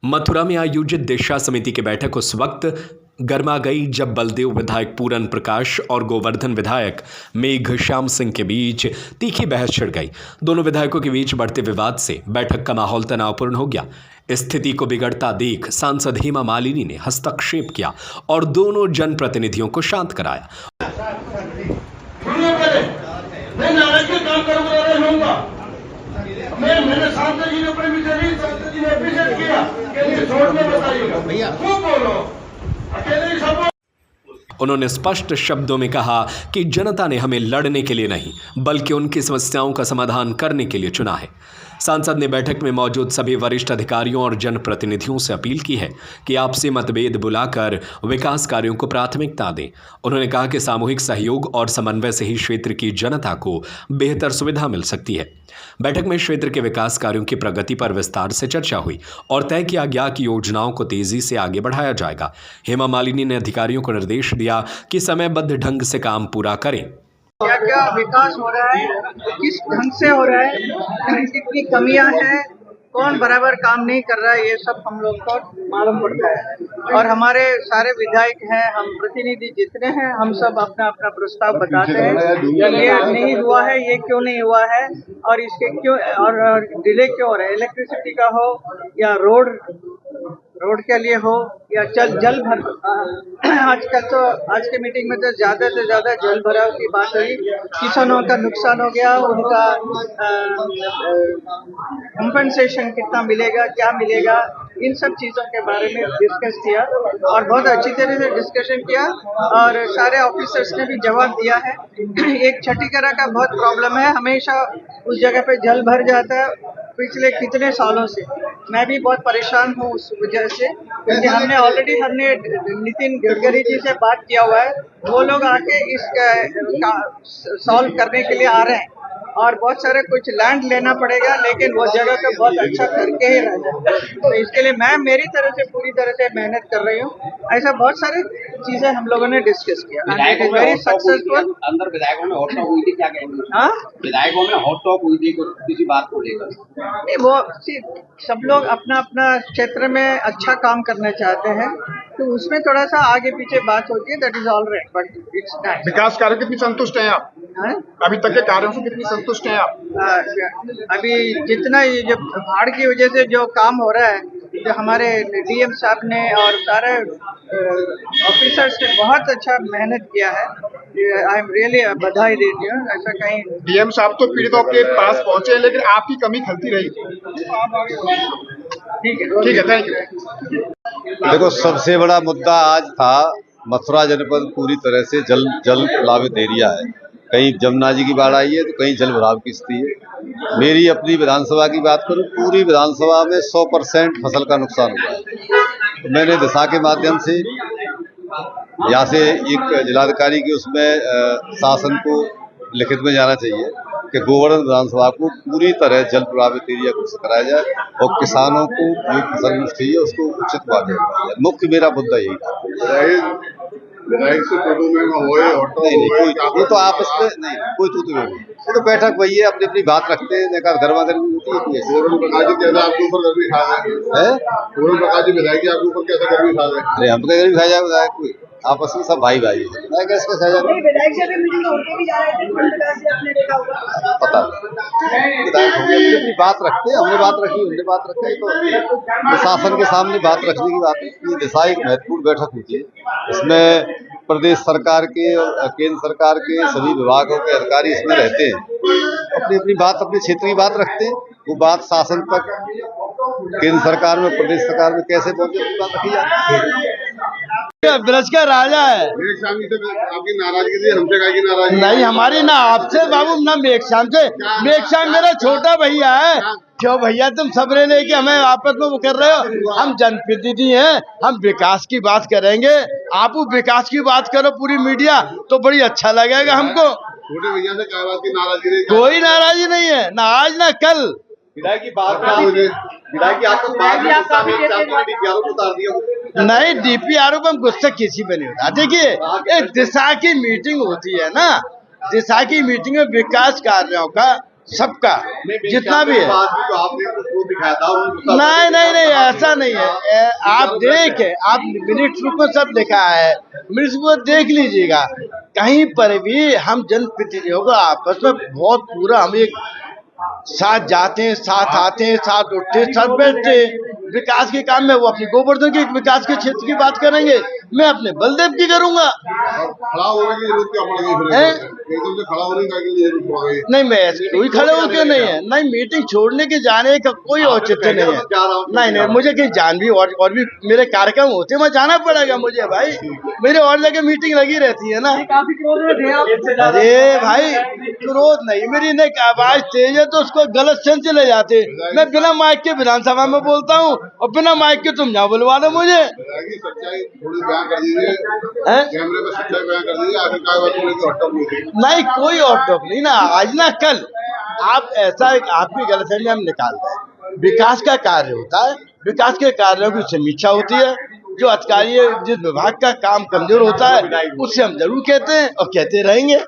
मथुरा में आयोजित दिशा समिति की बैठक उस वक्त गर्मा गई जब बलदेव विधायक पूरन प्रकाश और गोवर्धन विधायक मेघश्याम सिंह के बीच तीखी बहस छिड़ गई। दोनों विधायकों के बीच बढ़ते विवाद से बैठक का माहौल तनावपूर्ण हो गया। स्थिति को बिगड़ता देख सांसद हेमा मालिनी ने हस्तक्षेप किया और दोनों जनप्रतिनिधियों को शांत कराया। मैंने सांसद जी ने सांसद जी ने अप्रिशिएट किया कि ये छोड़ में बताइएगा भैया खूब बोलो अकेले ही सब। उन्होंने स्पष्ट शब्दों में कहा कि जनता ने हमें लड़ने के लिए नहीं बल्कि उनकी समस्याओं का समाधान करने के लिए चुना है। सांसद ने बैठक में मौजूद सभी वरिष्ठ अधिकारियों और जनप्रतिनिधियों से अपील की है कि आपसी मतभेद बुलाकर विकास कार्यों को प्राथमिकता दें। उन्होंने कहा कि सामूहिक सहयोग और समन्वय से ही क्षेत्र की जनता को बेहतर सुविधा मिल सकती है। बैठक में क्षेत्र के विकास कार्यों की प्रगति पर विस्तार से चर्चा हुई और तय किया गया कि योजनाओं को तेजी से आगे बढ़ाया जाएगा। हेमा मालिनी ने अधिकारियों को निर्देश दिया कि समयबद्ध ढंग से काम पूरा करें। क्या क्या विकास हो रहा है, किस ढंग से हो रहा है, कितनी कमियां हैं, कौन बराबर काम नहीं कर रहा है, ये सब हम लोग को मालूम पड़ता है। और हमारे सारे विधायक हैं, हम प्रतिनिधि जितने हैं, हम सब अपना अपना प्रस्ताव बताते हैं ये नहीं हुआ है, ये क्यों नहीं हुआ है और इसके क्यों और डिले क्यों हो रहा है। इलेक्ट्रिसिटी का हो या रोड के लिए हो या जल भर आजकल तो आज के मीटिंग में तो ज़्यादा से ज़्यादा जल भराव की बात हुई। किसानों का नुकसान हो गया, उनका कंपनसेशन कितना मिलेगा, क्या मिलेगा, इन सब चीज़ों के बारे में डिस्कस किया और बहुत अच्छी तरह से डिस्कशन किया और सारे ऑफिसर्स ने भी जवाब दिया है। एक छठीकरा का बहुत प्रॉब्लम है, हमेशा उस जगह पे जल भर जाता है पिछले कितने सालों से। मैं भी बहुत परेशान हूँ उस वजह से, क्योंकि हमने नितिन गडकरी जी से बात किया हुआ है, वो लोग आके इसका सॉल्व करने के लिए आ रहे हैं और बहुत सारे कुछ लैंड लेना पड़ेगा, लेकिन वो जगह को बहुत अच्छा करके ही रहना है। तो इसके लिए मैं मेरी तरह से पूरी तरह से मेहनत कर रही हूँ। ऐसा बहुत सारी चीजें हम लोगों ने डिस्कस किया। Very successful. अंदर विधायकों में हॉट टॉक हुई थी, क्या कहेंगे? हाँ, विधायकों में हॉट टॉक हुई थी किसी बात को लेकर? नहीं, वो सब लोग अपना अपना क्षेत्र में अच्छा काम करना चाहते हैं, तो उसमें थोड़ा सा आगे पीछे बात होती है, that is all right, but it's nice. विकास कार्य कितनी संतुष्ट हैं आप? अभी तक के कार्यों से कितनी संतुष्ट हैं आप? अभी जितना ये जो बाढ़ की वजह से जो काम हो रहा है, जो हमारे डीएम साहब ने और सारे ऑफिसर्स ने बहुत अच्छा मेहनत किया है। आई एम रियली बधाई देती हूँ। ऐसा कहीं डीएम साहब तो पीड़ितों के पास पहुंचे, लेकिन आपकी कमी खलती रही। ठीक है, थैंक यू। देखो, सबसे बड़ा मुद्दा आज था मथुरा जनपद पूरी तरह से जल प्लावित एरिया है। कहीं जमुना जी की बाढ़ आई है तो कहीं जल भराव की स्थिति है। मेरी अपनी विधानसभा की बात करूं, पूरी विधानसभा में 100% फसल का नुकसान हुआ है। तो मैंने दिशा के माध्यम से यहाँ से एक जिलाधिकारी की उसमें शासन को लिखित में जाना चाहिए कि गोवर्धन विधानसभा को पूरी तरह जल प्रभावित एरिया घोषित कराया जाए और किसानों को जो फसल नष्ट हुई है उसको उचित मुआवजा दिया जाए। मुख्य मेरा मुद्दा यही था। ये तो आपस में नहीं, कोई तू नहीं, ये तो बैठक वही है, अपनी अपनी बात रखते हैं, गर्मा गर्मी होती है। अरे हम गर्मी खा जाए कोई, आपस में सब भाई भाई है, कैसे खा जाए पता नहीं। अपनी बात रखते हैं, हमने बात रखी, उन्होंने बात रखी, तो शासन के सामने बात रखने की बात है। ये दिशा एक महत्वपूर्ण बैठक होती है, इसमें प्रदेश सरकार के और केंद्र सरकार के सभी विभागों के अधिकारी इसमें रहते हैं, अपनी अपनी बात, अपने क्षेत्र की बात रखते हैं। वो बात शासन तक, केंद्र सरकार में, प्रदेश सरकार में कैसे पहुंचे, बात रखी जाती है। ब्रज का राजा है। आपकी नाराजगी थी, हमसे काहे की नाराजगी? नहीं, हमारी ना आपसे बाबू, ना मेघश्याम से। मेघश्याम मेरा छोटा भैया है। क्यों भैया तुम सबरे लेके हमें आपस में वो कर रहे हो? हम जनप्रतिनिधि हैं, हम विकास की बात करेंगे। आप विकास की बात करो पूरी मीडिया, तो बड़ी अच्छा लगेगा हमको। छोटे भैया से क्या बात की नाराजगी? कोई नाराजगी नहीं है, ना आज ना कल। विधायक की बात नहीं, डीपीआरओ पे हम गुस्सा किसी पे नहीं होता। देखिए, एक दिशा की मीटिंग होती है ना, दिशा की मीटिंग में विकास कार्यों का सबका जितना भी है। तो आपने तो दिखाया था नहीं नहीं नहीं, ऐसा नहीं है। आप देखे, आप मिनट रूप में सब लिखा है, मिनट रूप में देख लीजिएगा। कहीं पर भी हम जनप्रतिनिधियों को आपस में बहुत पूरा हम एक साथ जाते हैं, साथ आते हैं, साथ उठते, साथ बैठते हैं। विकास के काम में वो अपनी गोवर्धन के विकास के क्षेत्र की बात करेंगे, मैं अपने बलदेव की करूंगा। खड़ा होने की जरूरत क्या पड़ गई? एकदम से खड़ा होने का जरूरत पड़ गई? नहीं, मैं ऐसे कोई खड़े होके नहीं है, नहीं औचित्य छोड़ने के जाने का कोई औचित्य नहीं है। नहीं नहीं, मुझे कहीं जान भी और भी मेरे कार्यक्रम होते हैं, मैं जाना पड़ेगा मुझे भाई, मेरे और जगह मीटिंग लगी रहती है ना। अरे भाई क्रोध नहीं, मेरी नहीं आवाज तेज है तो उसको गलत सेंस चले जाते। मैं बिना माइक के विधानसभा में बोलता हूँ और बिना माइक के तुम यहाँ बुलवा दो मुझे। सच्चाई थोड़ी बयान कर दीजिए, कैमरे में सच्चाई बयान कर दीजिए। आखिर काय बात हुई थी? नहीं, कोई और टॉप नहीं ना, आज ना कल आप ऐसा एक आपकी गलतफहमी हम निकालते हैं। विकास का कार्य होता है, विकास के कार्यों की समीक्षा होती है। जो अधिकारी जिस विभाग का काम कमजोर होता है उससे हम जरूर कहते हैं और कहते रहेंगे।